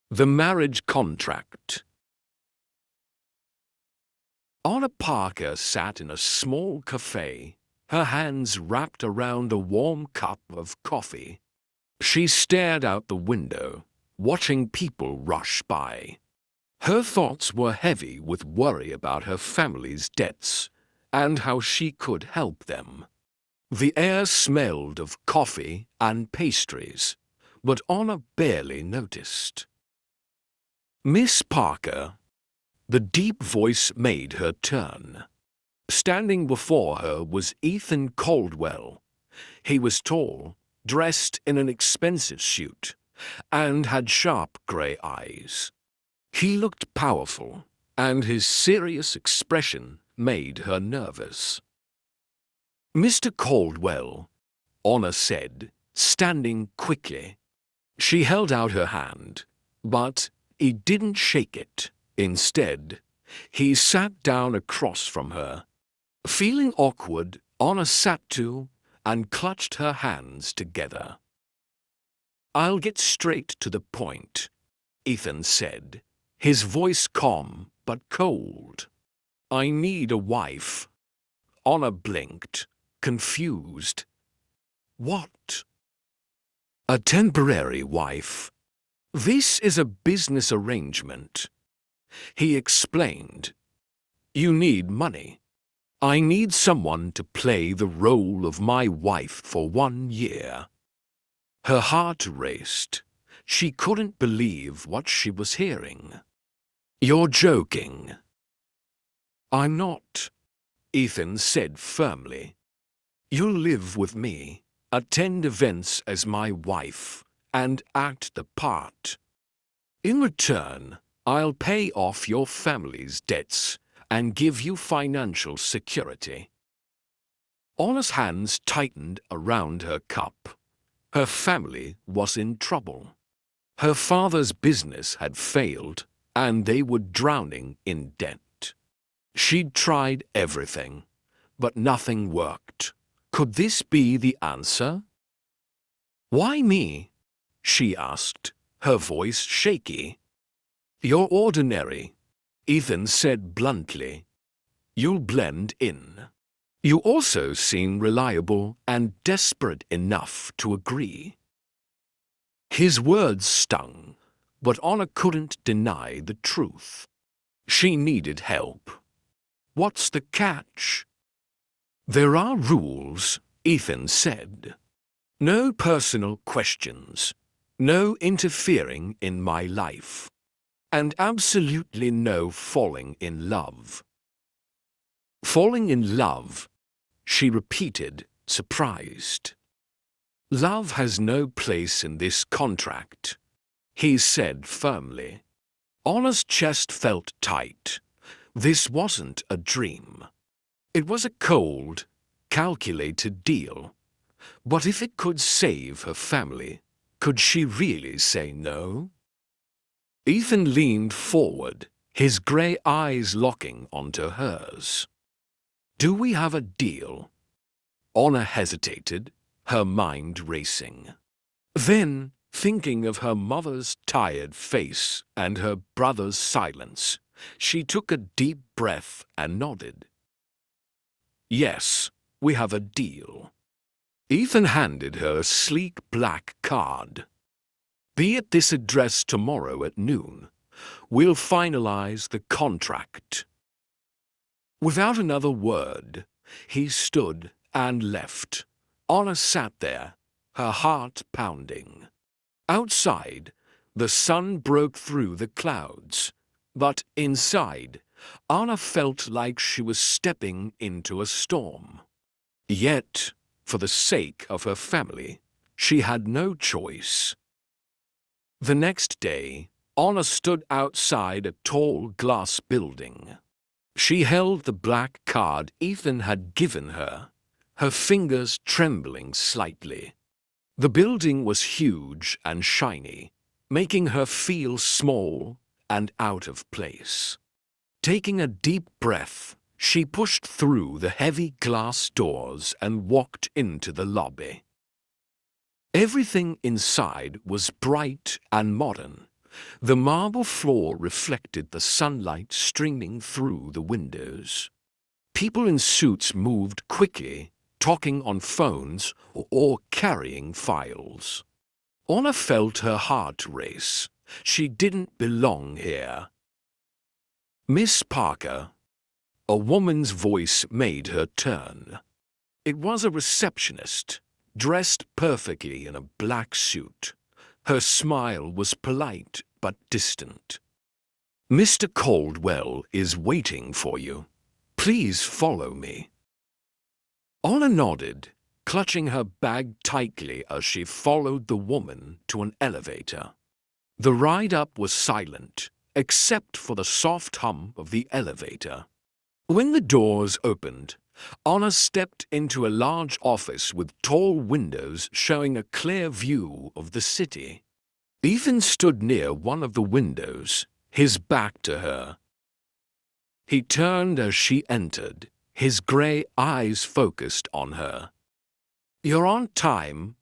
The marriage contract. Anna Parker sat in a small café, her hands wrapped around a warm cup of coffee. She stared out the window, watching people rush by. Her thoughts were heavy with worry about her family's debts and how she could help them. The air smelled of coffee and pastries, but Anna barely noticed. Miss Parker. The deep voice made her turn. Standing before her was Ethan Caldwell. He was tall, dressed in an expensive suit, and had sharp grey eyes. He looked powerful, and his serious expression made her nervous. "Mr. Caldwell," Anna said, standing quickly. She held out her hand, but he didn't shake it. Instead, he sat down across from her. Feeling awkward, Anna sat too and clutched her hands together. "I'll get straight to the point," Ethan said, his voice calm but cold. "I need a wife." Anna blinked, confused. "What?" "A temporary wife. This is a business arrangement." He explained. "You need money. I need someone to play the role of my wife for 1 year." Her heart raced. She couldn't believe what she was hearing. "You're joking." "I'm not," Ethan said firmly. "You'll live with me, attend events as my wife, and act the part. In return, I'll pay off your family's debts and give you financial security." Anna's hands tightened around her cup. Her family was in trouble. Her father's business had failed, and they were drowning in debt. She'd tried everything, but nothing worked. Could this be the answer? "Why me?" she asked, her voice shaky. "You're ordinary," Ethan said bluntly. "You'll blend in. You also seem reliable and desperate enough to agree." His words stung, but Anna couldn't deny the truth. She needed help. "What's the catch?" "There are rules," Ethan said. "No personal questions. No interfering in my life. And absolutely no falling in love." "Falling in love?" she repeated, surprised. "Love has no place in this contract," he said firmly. Anna's chest felt tight. This wasn't a dream. It was a cold, calculated deal. But if it could save her family, could she really say no? Ethan leaned forward, his grey eyes locking onto hers. "Do we have a deal?" Anna hesitated, her mind racing. Then, thinking of her mother's tired face and her brother's silence, she took a deep breath and nodded. "Yes, we have a deal." Ethan handed her a sleek black card. "Be at this address tomorrow at noon. We'll finalize the contract." Without another word, he stood and left. Anna sat there, her heart pounding. Outside, the sun broke through the clouds, but inside, Anna felt like she was stepping into a storm. Yet, for the sake of her family, she had no choice. The next day, Anna stood outside a tall glass building. She held the black card Ethan had given her, her fingers trembling slightly. The building was huge and shiny, making her feel small and out of place. Taking a deep breath, she pushed through the heavy glass doors and walked into the lobby. Everything inside was bright and modern, The marble floor reflected the sunlight streaming through the windows. People in suits moved quickly, talking on phones or carrying files. Anna felt her heart race. She didn't belong here. Miss Parker. A woman's voice made her turn. It was a receptionist, dressed perfectly in a black suit. Her smile was polite but distant. "Mr. Caldwell is waiting for you. Please follow me." Anna nodded, clutching her bag tightly as she followed the woman to an elevator. The ride up was silent, except for the soft hum of the elevator. When the doors opened, Anna stepped into a large office with tall windows showing a clear view of the city. Ethan stood near one of the windows, his back to her. He turned as she entered, his grey eyes focused on her. "You're on time,"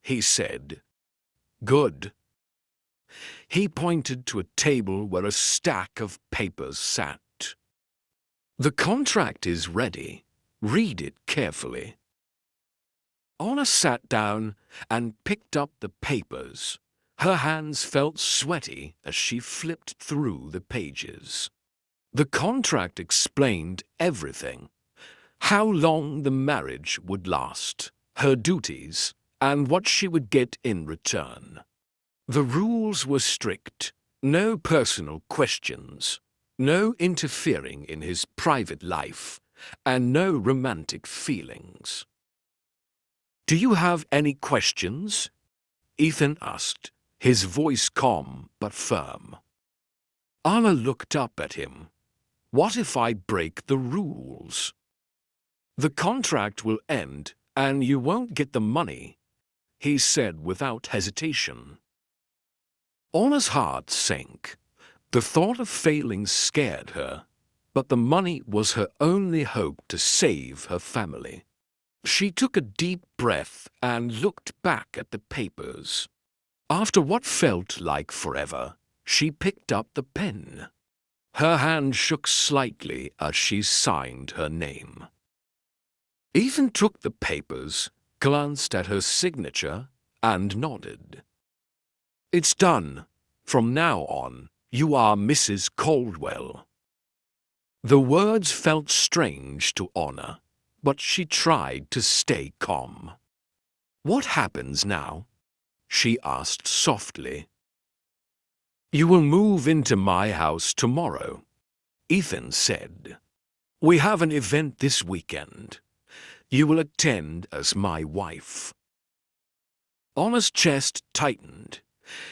he said. "Good." He pointed to a table where a stack of papers sat. "The contract is ready. Read it carefully." Anna sat down and picked up the papers. Her hands felt sweaty as she flipped through the pages. The contract explained everything: how long the marriage would last, her duties, and what she would get in return. The rules were strict: no personal questions, no interfering in his private life, and no romantic feelings. "Do you have any questions?" Ethan asked, his voice calm but firm. Anna looked up at him. "What if I break the rules?" "The contract will end, and you won't get the money," he said without hesitation. Anna's heart sank. The thought of failing scared her, but the money was her only hope to save her family. She took a deep breath and looked back at the papers. After what felt like forever, she picked up the pen. Her hand shook slightly as she signed her name. Ethan took the papers, glanced at her signature, and nodded. "It's done. From now on, you are Mrs. Caldwell." The words felt strange to Anna, but she tried to stay calm. "What happens now?" she asked softly. "You will move into my house tomorrow," Ethan said. "We have an event this weekend. You will attend as my wife." Anna's chest tightened.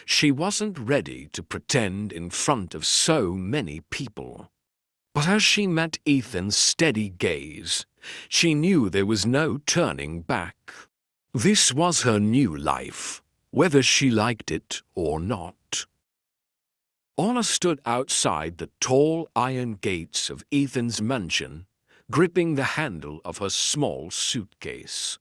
She wasn't ready to pretend in front of so many people. But as she met Ethan's steady gaze, she knew there was no turning back. This was her new life, whether she liked it or not. Anna stood outside the tall iron gates of Ethan's mansion, gripping the handle of her small suitcase.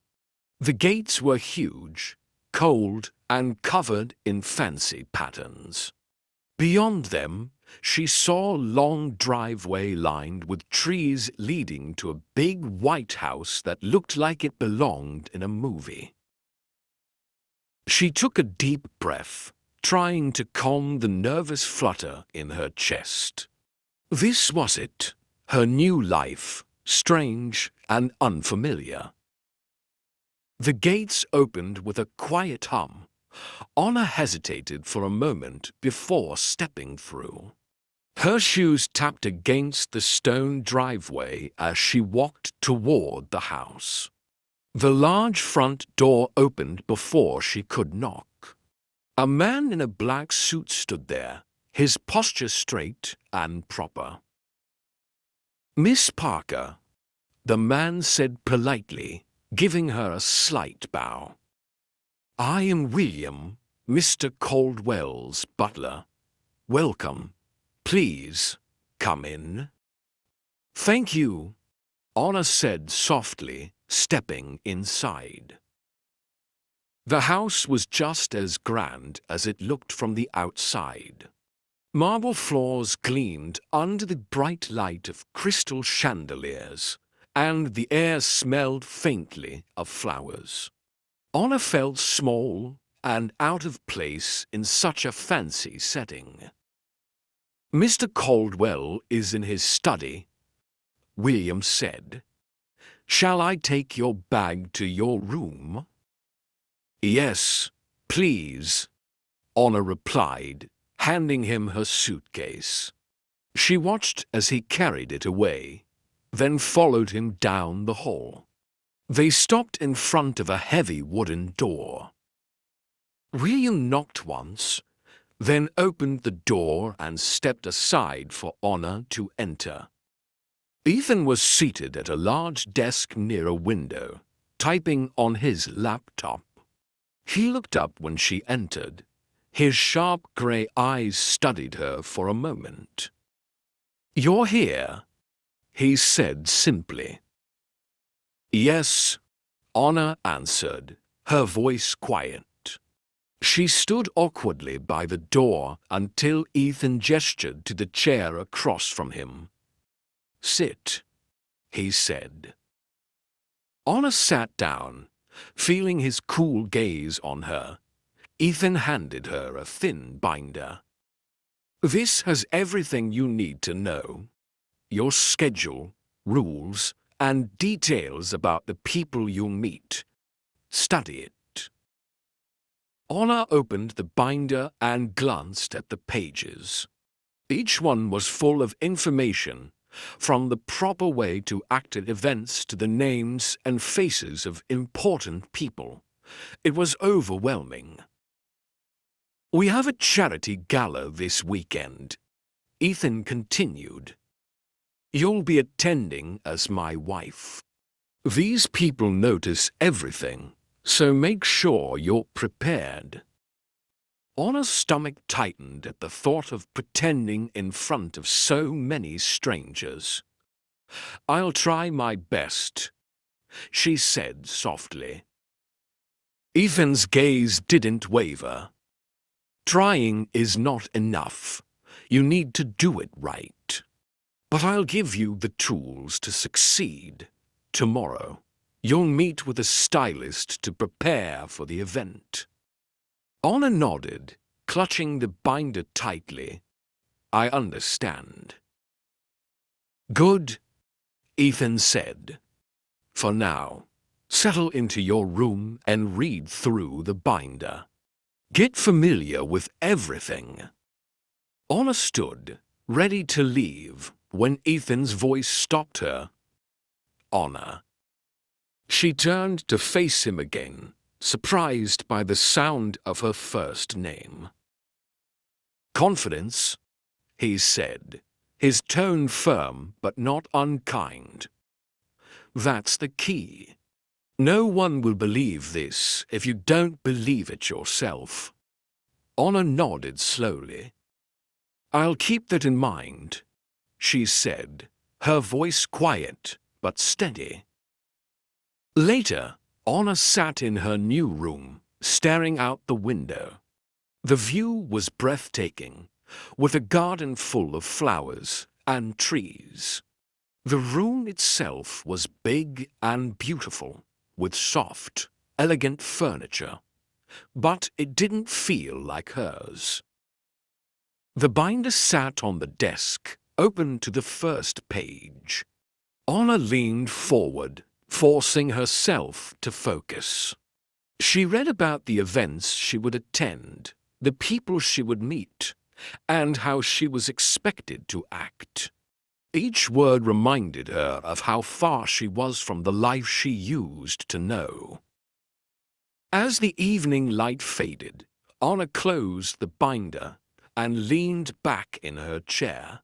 The gates were huge, cold, and covered in fancy patterns. Beyond them, she saw a long driveway lined with trees leading to a big white house that looked like it belonged in a movie. She took a deep breath, trying to calm the nervous flutter in her chest. This was it, her new life, strange and unfamiliar. The gates opened with a quiet hum. Anna hesitated for a moment before stepping through. Her shoes tapped against the stone driveway as she walked toward the house. The large front door opened before she could knock. A man in a black suit stood there, his posture straight and proper. "Miss Parker," the man said politely, giving her a slight bow. "I am William, Mr. Caldwell's butler. Welcome. Please, come in." "Thank you," Anna said softly, stepping inside. The house was just as grand as it looked from the outside. Marble floors gleamed under the bright light of crystal chandeliers, and the air smelled faintly of flowers. Anna felt small and out of place in such a fancy setting. "Mr. Caldwell is in his study," William said. "Shall I take your bag to your room?" "Yes, please," Anna replied, handing him her suitcase. She watched as he carried it away, then followed him down the hall. They stopped in front of a heavy wooden door. William knocked once, then opened the door and stepped aside for Anna to enter. Ethan was seated at a large desk near a window, typing on his laptop. He looked up when she entered. His sharp grey eyes studied her for a moment. "You're here?" he said simply. "Yes," Anna answered, her voice quiet. She stood awkwardly by the door until Ethan gestured to the chair across from him. "Sit," he said. Anna sat down, feeling his cool gaze on her. Ethan handed her a thin binder. "This has everything you need to know. Your schedule, rules, and details about the people you'll meet. Study it." Anna opened the binder and glanced at the pages. Each one was full of information, from the proper way to act at events to the names and faces of important people. It was overwhelming. "We have a charity gala this weekend," Ethan continued. "You'll be attending as my wife. These people notice everything, so make sure you're prepared." Anna's stomach tightened at the thought of pretending in front of so many strangers. "I'll try my best," she said softly. Ethan's gaze didn't waver. "Trying is not enough. You need to do it right. But I'll give you the tools to succeed. Tomorrow, you'll meet with a stylist to prepare for the event." Anna nodded, clutching the binder tightly. "I understand." "Good," Ethan said. "For now, settle into your room and read through the binder. Get familiar with everything." Anna stood, ready to leave, when Ethan's voice stopped her. "Anna." She turned to face him again, surprised by the sound of her first name. "Confidence," he said, his tone firm but not unkind. "That's the key. No one will believe this if you don't believe it yourself." Anna nodded slowly. "I'll keep that in mind," she said, her voice quiet but steady. Later, Anna sat in her new room, staring out the window. The view was breathtaking, with a garden full of flowers and trees. The room itself was big and beautiful, with soft, elegant furniture, but it didn't feel like hers. The binder sat on the desk, open to the first page. Anna leaned forward, forcing herself to focus. She read about the events she would attend, the people she would meet, and how she was expected to act. Each word reminded her of how far she was from the life she used to know. As the evening light faded, Anna closed the binder and leaned back in her chair.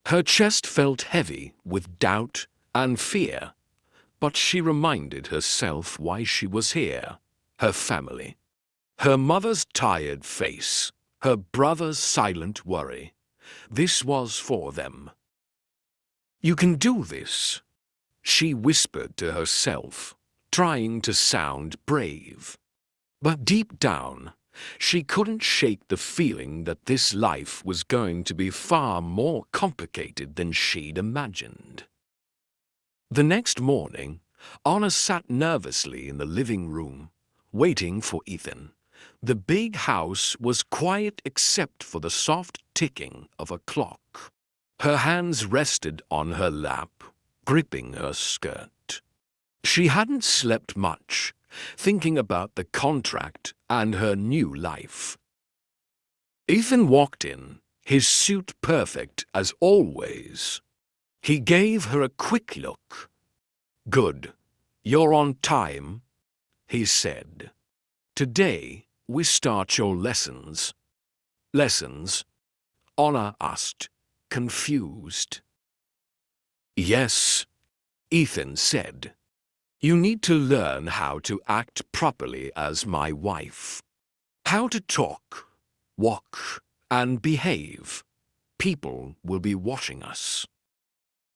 Her chest felt heavy with doubt and fear, but she reminded herself why she was here, her family. Her mother's tired face, her brother's silent worry. This was for them. "You can do this," she whispered to herself, trying to sound brave. But deep down, she couldn't shake the feeling that this life was going to be far more complicated than she'd imagined. The next morning, Anna sat nervously in the living room, waiting for Ethan. The big house was quiet except for the soft ticking of a clock. Her hands rested on her lap, gripping her skirt. She hadn't slept much, thinking about the contract and her new life. Ethan walked in, his suit perfect as always. He gave her a quick look. "Good. You're on time," he said. "Today we start your lessons." "Lessons?" Anna asked, confused. "Yes," Ethan said. "You need to learn how to act properly as my wife. How to talk, walk, and behave. People will be watching us."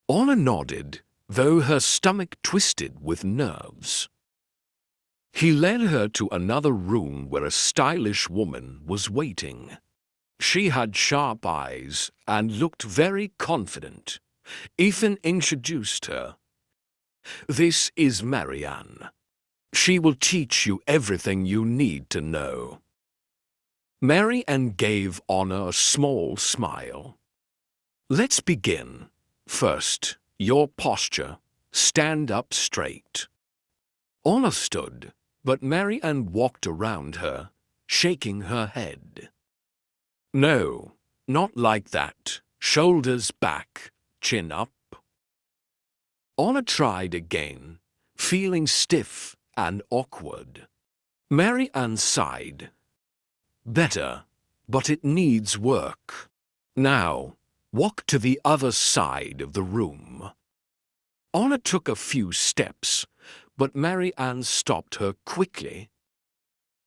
Anna nodded, though her stomach twisted with nerves. He led her to another room where a stylish woman was waiting. She had sharp eyes and looked very confident. Ethan introduced her. "This is Marrige. She will teach you everything you need to know." Marrige gave Anna a small smile. "Let's begin. First, your posture. Stand up straight." Anna stood, but Marrige walked around her, shaking her head. "No, not like that. Shoulders back, chin up." Anna tried again, feeling stiff and awkward. Marrige sighed. "Better, but it needs work. Now, walk to the other side of the room." Anna took a few steps, but Marrige stopped her quickly.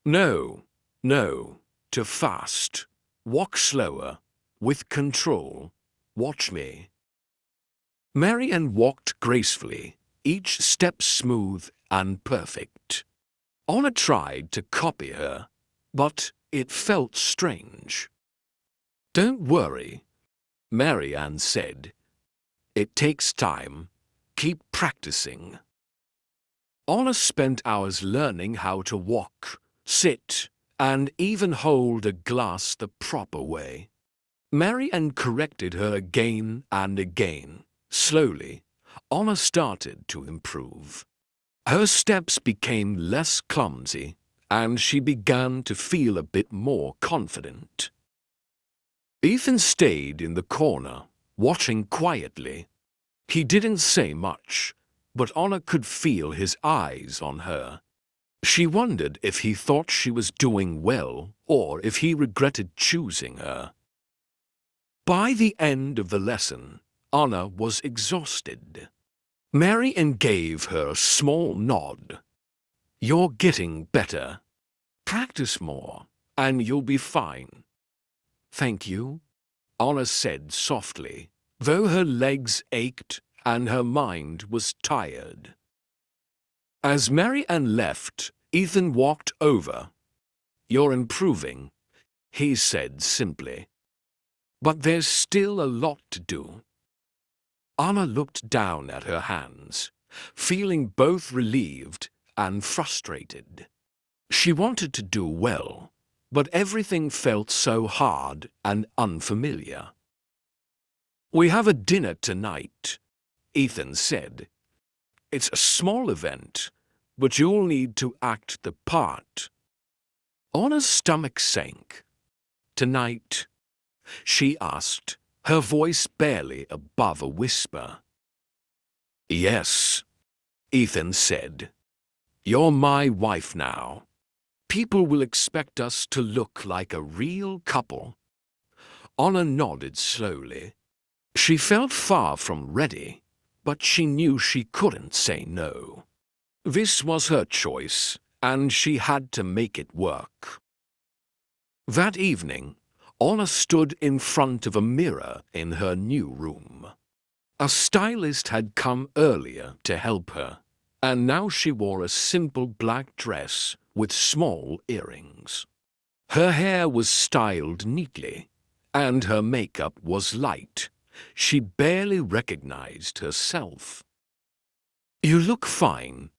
"No, no, too fast. Walk slower, with control. Watch me." Marrige walked gracefully, each step smooth and perfect. Anna tried to copy her, but it felt strange. "Don't worry," Marrige said. "It takes time. Keep practicing." Anna spent hours learning how to walk, sit, and even hold a glass the proper way. Marrige corrected her again and again. Slowly, Anna started to improve. Her steps became less clumsy, and she began to feel a bit more confident. Ethan stayed in the corner, watching quietly. He didn't say much, but Anna could feel his eyes on her. She wondered if he thought she was doing well or if he regretted choosing her. By the end of the lesson, Anna was exhausted. Marrige gave her a small nod. "You're getting better. Practice more, and you'll be fine." "Thank you," Anna said softly, though her legs ached and her mind was tired. As Marrige left, Ethan walked over. "You're improving," he said simply. "But there's still a lot to do." Anna looked down at her hands, feeling both relieved and frustrated. She wanted to do well, but everything felt so hard and unfamiliar. "We have a dinner tonight," Ethan said. "It's a small event, but you'll need to act the part." Anna's stomach sank. "Tonight?" she asked, her voice barely above a whisper. "Yes," Ethan said. "You're my wife now. People will expect us to look like a real couple." Anna nodded slowly. She felt far from ready, but she knew she couldn't say no. This was her choice, and she had to make it work. That evening, Anna stood in front of a mirror in her new room. A stylist had come earlier to help her, and now she wore a simple black dress with small earrings. Her hair was styled neatly, and her makeup was light. She barely recognized herself. "You look fine,"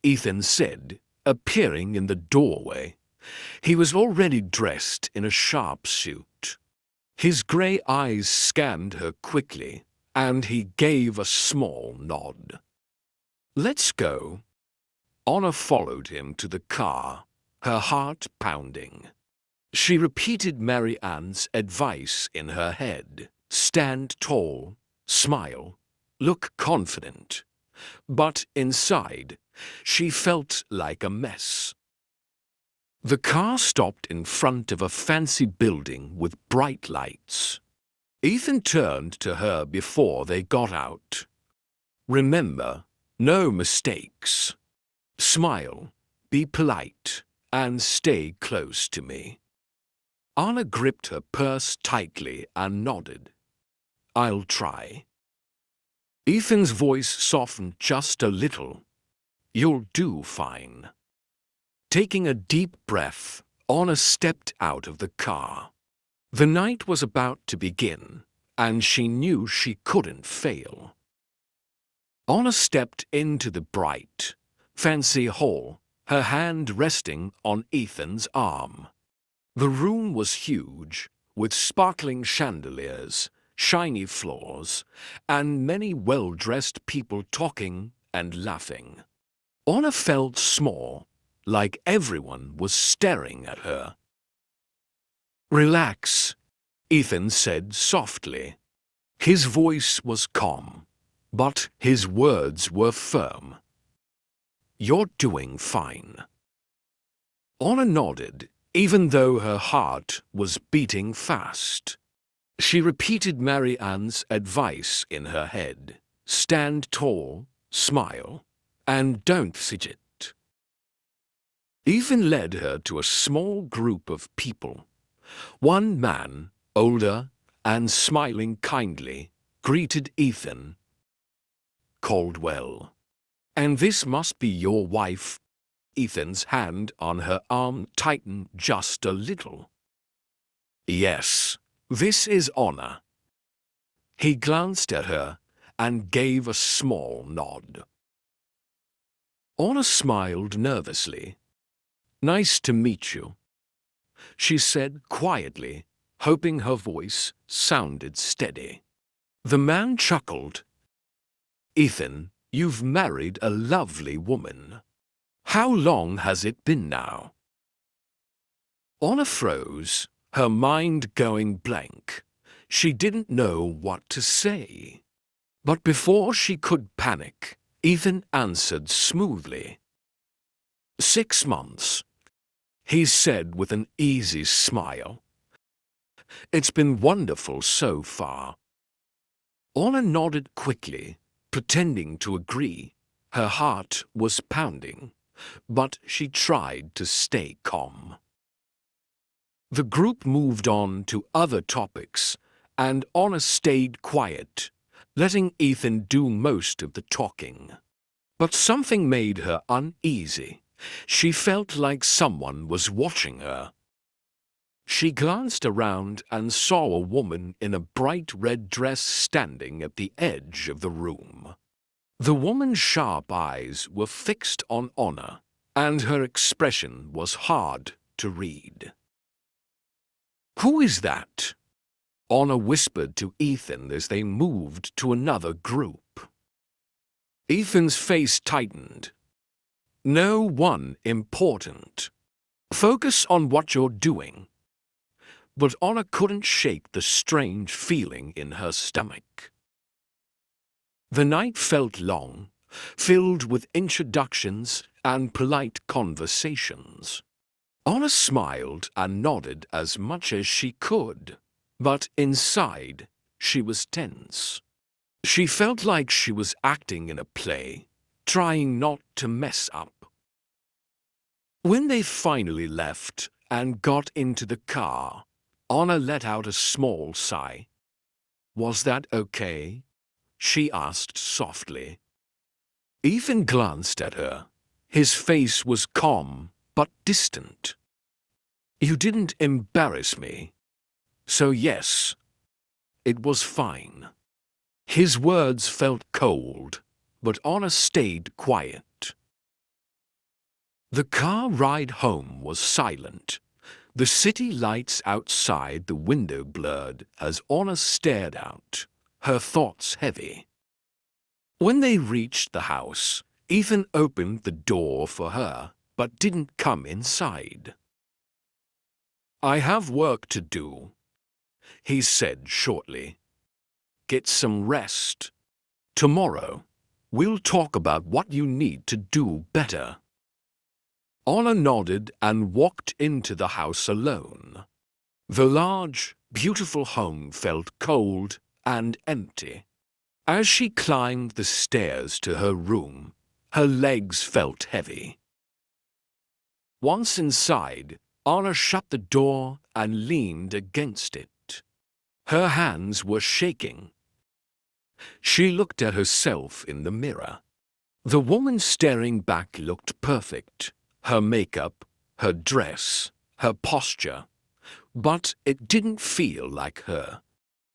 Ethan said, appearing in the doorway. He was already dressed in a sharp suit. His grey eyes scanned her quickly, and he gave a small nod. "Let's go." Honor followed him to the car, her heart pounding. She repeated Marianne's advice in her head. Stand tall, smile, look confident. But inside, she felt like a mess. The car stopped in front of a fancy building with bright lights. Ethan turned to her before they got out. "Remember, no mistakes. Smile, be polite, and stay close to me." Anna gripped her purse tightly and nodded. "I'll try." Ethan's voice softened just a little. "You'll do fine." Taking a deep breath, Anna stepped out of the car. The night was about to begin, and she knew she couldn't fail. Anna stepped into the bright, fancy hall, her hand resting on Ethan's arm. The room was huge, with sparkling chandeliers, shiny floors, and many well-dressed people talking and laughing. Anna felt small, like everyone was staring at her. "Relax," Ethan said softly. His voice was calm, but his words were firm. "You're doing fine." Anna nodded, even though her heart was beating fast. She repeated Marianne's advice in her head. Stand tall, smile, and don't fidget. Ethan led her to a small group of people. One man, older and smiling kindly, greeted Ethan. "Caldwell. And this must be your wife." Ethan's hand on her arm tightened just a little. "Yes, this is Honor." He glanced at her and gave a small nod. Honor smiled nervously. "Nice to meet you," she said quietly, hoping her voice sounded steady. The man chuckled. "Ethan, you've married a lovely woman. How long has it been now?" Honor froze, her mind going blank. She didn't know what to say. But before she could panic, Ethan answered smoothly. 6 months, he said with an easy smile. "It's been wonderful so far." Honor nodded quickly, pretending to agree. Her heart was pounding, but she tried to stay calm. The group moved on to other topics, and Honor stayed quiet, letting Ethan do most of the talking. But something made her uneasy. She felt like someone was watching her. She glanced around and saw a woman in a bright red dress standing at the edge of the room. The woman's sharp eyes were fixed on Honor, and her expression was hard to read. "Who is that?" Honor whispered to Ethan as they moved to another group. Ethan's face tightened. "No one important. Focus on what you're doing." But Honor couldn't shake the strange feeling in her stomach. The night felt long, filled with introductions and polite conversations. Honor smiled and nodded as much as she could, but inside she was tense. She felt like she was acting in a play, trying not to mess up. When they finally left and got into the car, Honor let out a small sigh. "Was that okay?" she asked softly. Ethan glanced at her. His face was calm, but distant. You didn't embarrass me. So yes, it was fine. His words felt cold, but Anna stayed quiet. The car ride home was silent. The city lights outside the window blurred as Anna stared out, her thoughts heavy. When they reached the house, Ethan opened the door for her, but didn't come inside. I have work to do, he said shortly. Get some rest. Tomorrow, we'll talk about what you need to do better. Anna nodded and walked into the house alone. The large, beautiful home felt cold and empty. As she climbed the stairs to her room, her legs felt heavy. Once inside, Anna shut the door and leaned against it. Her hands were shaking. She looked at herself in the mirror. The woman staring back looked perfect. Her makeup, her dress, her posture. But it didn't feel like her.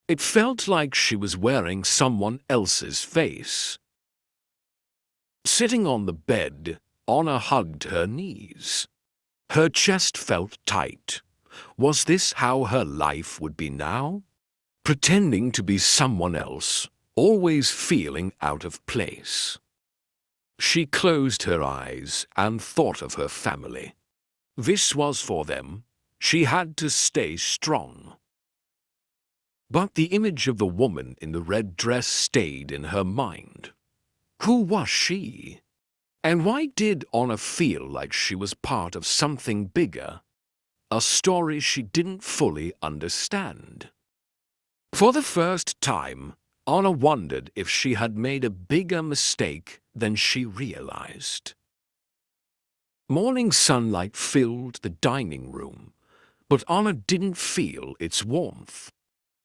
It felt like she was wearing someone else's face. Sitting on the bed, Anna hugged her knees. Her chest felt tight. Was this how her life would be now? Pretending to be someone else, always feeling out of place. She closed her eyes and thought of her family. This was for them. She had to stay strong. But the image of the woman in the red dress stayed in her mind. Who was she? And why did Anna feel like she was part of something bigger? A story she didn't fully understand. For the first time, Anna wondered if she had made a bigger mistake than she realized. Morning sunlight filled the dining room, but Anna didn't feel its warmth.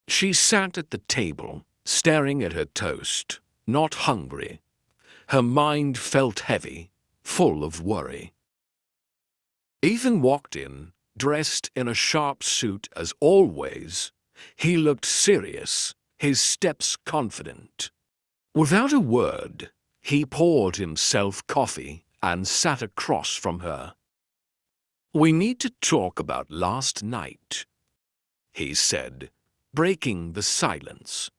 She sat at the table, staring at her toast, not hungry. Her mind felt heavy, full of worry. Ethan walked in, dressed in a sharp suit as always. He looked serious, his steps confident. Without a word, he poured himself coffee and sat across from her. We need to talk about last night, he said, breaking the silence.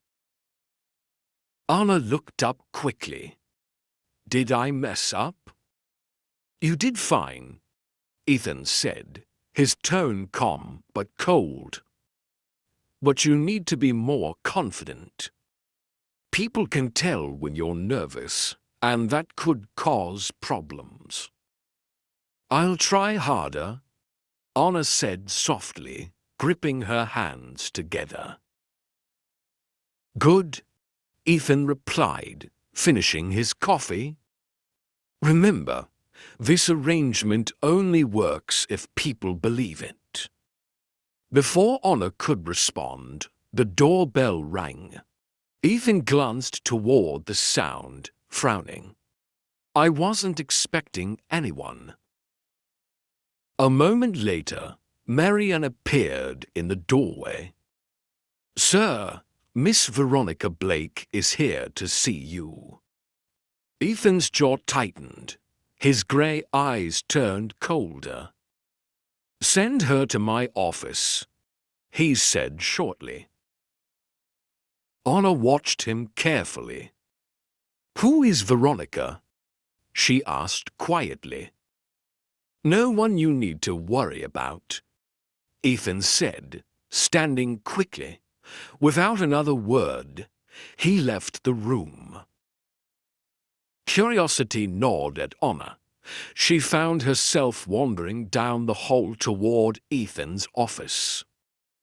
Anna looked up quickly. Did I mess up? You did fine, Ethan said, his tone calm but cold. But you need to be more confident. People can tell when you're nervous, and that could cause problems. I'll try harder, Anna said softly, gripping her hands together. Good, Ethan replied, finishing his coffee. Remember, this arrangement only works if people believe it. Before Anna could respond, the doorbell rang. Ethan glanced toward the sound, frowning. I wasn't expecting anyone. A moment later, Marian appeared in the doorway. Sir, Miss Veronica Blake is here to see you. Ethan's jaw tightened. His grey eyes turned colder. Send her to my office, he said shortly. Anna watched him carefully. Who is Veronica? She asked quietly. No one you need to worry about, Ethan said, standing quickly. Without another word, he left the room. Curiosity gnawed at Anna. She found herself wandering down the hall toward Ethan's office.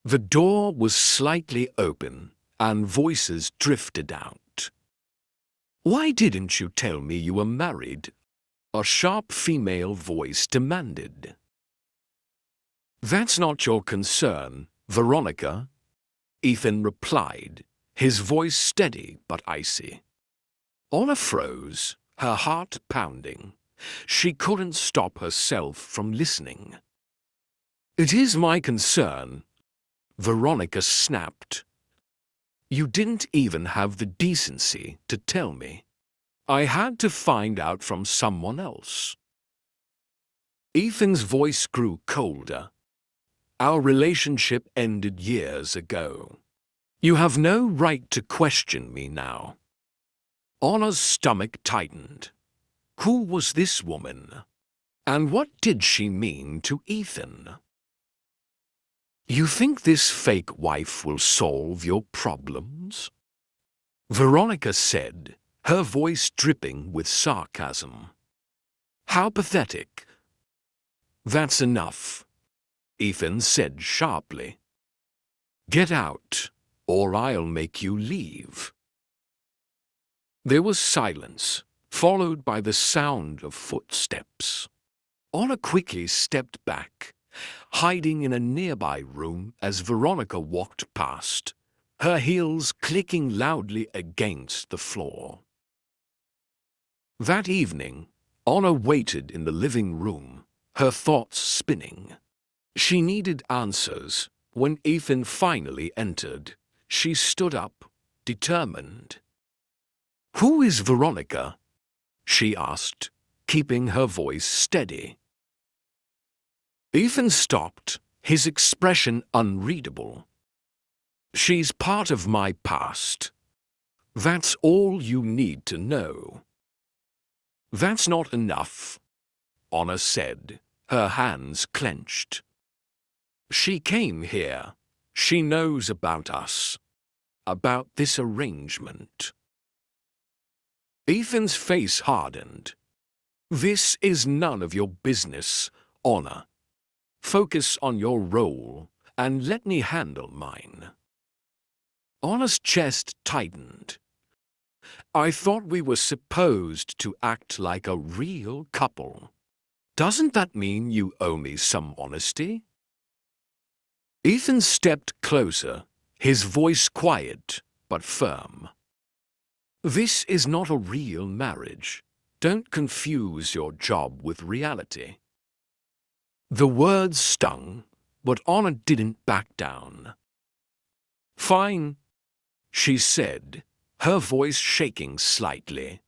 The door was slightly open, and voices drifted out. Why didn't you tell me you were married? A sharp female voice demanded. That's not your concern, Veronica, Ethan replied, his voice steady but icy. Anna froze, her heart pounding. She couldn't stop herself from listening. "It is my concern," Veronica snapped. "You didn't even have the decency to tell me. I had to find out from someone else." Ethan's voice grew colder. "Our relationship ended years ago. You have no right to question me now." Anna's stomach tightened. Who was this woman? And what did she mean to Ethan? "You think this fake wife will solve your problems?" Veronica said, her voice dripping with sarcasm. "How pathetic." "That's enough," Ethan said sharply. "Get out, or I'll make you leave." There was silence, followed by the sound of footsteps. Anna quickly stepped back, hiding in a nearby room as Veronica walked past, her heels clicking loudly against the floor. That evening, Anna waited in the living room, her thoughts spinning. She needed answers. When Ethan finally entered, she stood up, determined. "Who is Veronica?" she asked, keeping her voice steady. Ethan stopped, his expression unreadable. "She's part of my past. That's all you need to know." "That's not enough," Anna said, her hands clenched. "She came here. She knows about us, about this arrangement." Ethan's face hardened. "This is none of your business, Anna. Focus on your role and let me handle mine." Anna's chest tightened. "I thought we were supposed to act like a real couple. Doesn't that mean you owe me some honesty?" Ethan stepped closer, his voice quiet but firm. "This is not a real marriage. Don't confuse your job with reality." The words stung, but Anna didn't back down. "Fine," she said, her voice shaking slightly.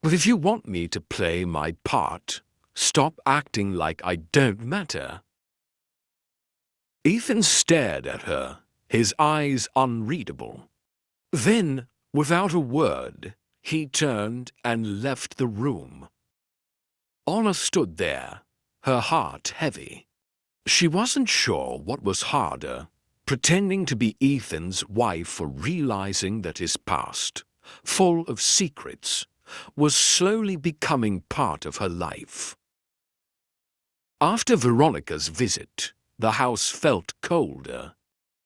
"But if you want me to play my part, stop acting like I don't matter." Ethan stared at her, his eyes unreadable. Then, without a word, he turned and left the room. Anna stood there, her heart heavy. She wasn't sure what was harder, pretending to be Ethan's wife or realizing that his past, full of secrets, was slowly becoming part of her life. After Veronica's visit, the house felt colder.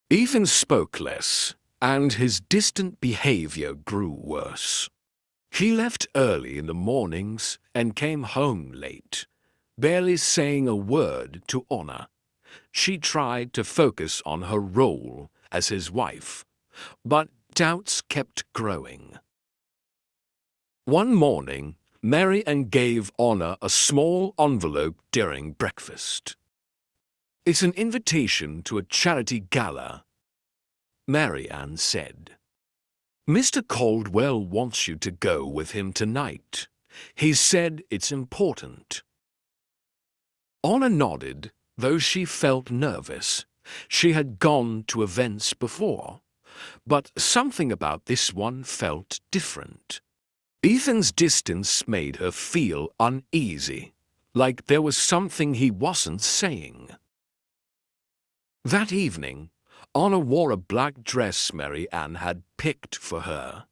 Ethan spoke less, and his distant behavior grew worse. He left early in the mornings and came home late, barely saying a word to Anna. She tried to focus on her role as his wife, but doubts kept growing. One morning, Marrige gave Anna a small envelope during breakfast. "It's an invitation to a charity gala," Marrige said. "Mr. Caldwell wants you to go with him tonight. He said it's important." Anna nodded, though she felt nervous. She had gone to events before, but something about this one felt different. Ethan's distance made her feel uneasy, like there was something he wasn't saying. That evening, Anna wore a black dress Marrige had picked for her.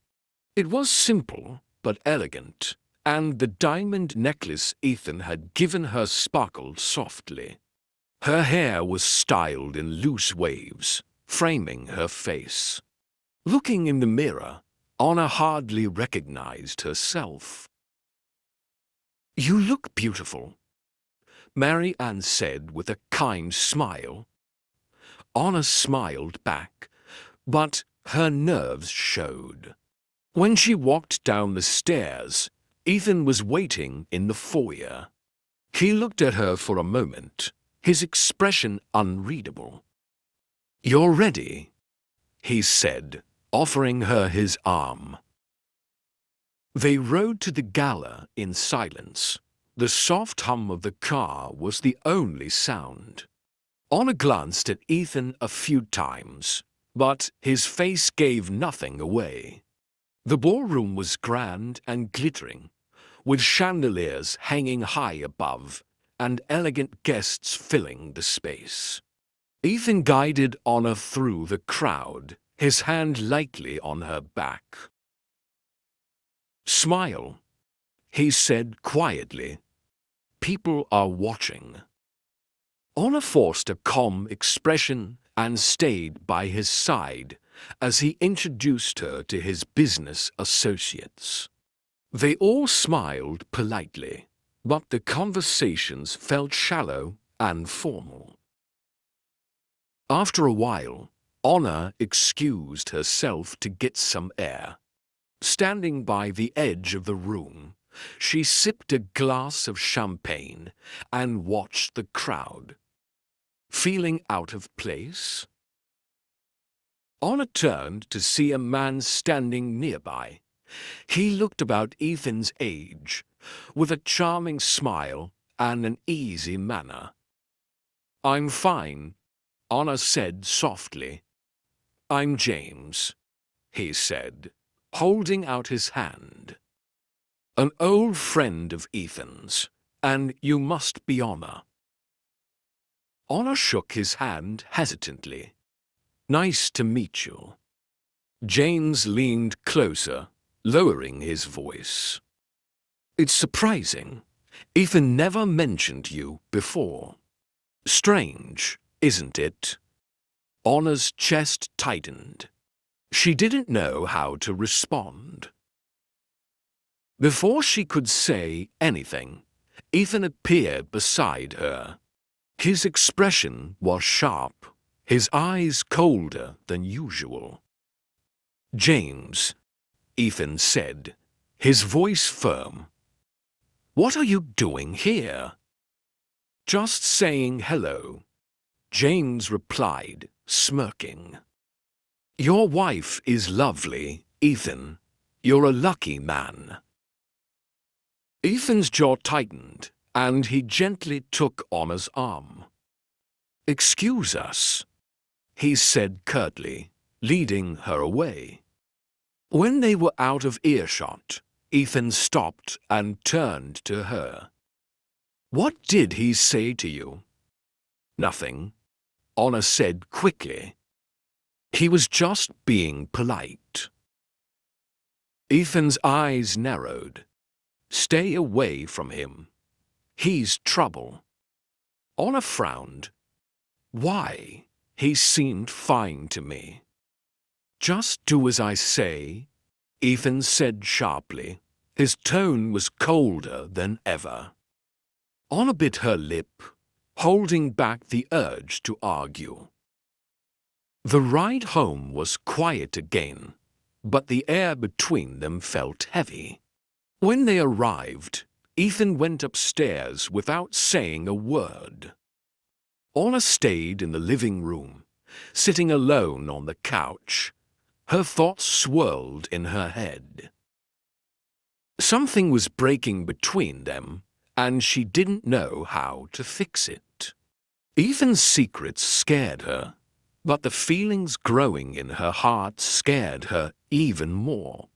It was simple but elegant, and the diamond necklace Ethan had given her sparkled softly. Her hair was styled in loose waves, framing her face. Looking in the mirror, Anna hardly recognized herself. "You look beautiful," Marrige said with a kind smile. Anna smiled back, but her nerves showed. When she walked down the stairs, Ethan was waiting in the foyer. He looked at her for a moment, his expression unreadable. "You're ready," he said, offering her his arm. They rode to the gala in silence. The soft hum of the car was the only sound. Anna glanced at Ethan a few times, but his face gave nothing away. The ballroom was grand and glittering, with chandeliers hanging high above and elegant guests filling the space. Ethan guided Anna through the crowd, his hand lightly on her back. "Smile," he said quietly. "People are watching." Anna forced a calm expression and stayed by his side as he introduced her to his business associates. They all smiled politely, but the conversations felt shallow and formal. After a while, Anna excused herself to get some air. Standing by the edge of the room, she sipped a glass of champagne and watched the crowd. Feeling out of place? Anna turned to see a man standing nearby. He looked about Ethan's age, with a charming smile and an easy manner. "I'm fine," Anna said softly. "I'm James," he said, holding out his hand. "An old friend of Ethan's, and you must be Anna." Anna shook his hand hesitantly. "Nice to meet you." James leaned closer, lowering his voice. "It's surprising. Ethan never mentioned you before. Strange, isn't it?" Anna's chest tightened. She didn't know how to respond. Before she could say anything, Ethan appeared beside her. His expression was sharp, his eyes colder than usual. "James," Ethan said, his voice firm. "What are you doing here?" "Just saying hello," James replied, smirking. "Your wife is lovely, Ethan. You're a lucky man." Ethan's jaw tightened, and he gently took Anna's arm. "Excuse us," he said curtly, leading her away. When they were out of earshot, Ethan stopped and turned to her. "What did he say to you?" "Nothing," Anna said quickly. "He was just being polite." Ethan's eyes narrowed. "Stay away from him. He's trouble." Anna frowned. "Why? He seemed fine to me." "Just do as I say," Ethan said sharply. His tone was colder than ever. Anna bit her lip, holding back the urge to argue. The ride home was quiet again, but the air between them felt heavy. When they arrived, Ethan went upstairs without saying a word. Anna stayed in the living room, sitting alone on the couch. Her thoughts swirled in her head. Something was breaking between them, and she didn't know how to fix it. Ethan's secrets scared her, but the feelings growing in her heart scared her even more.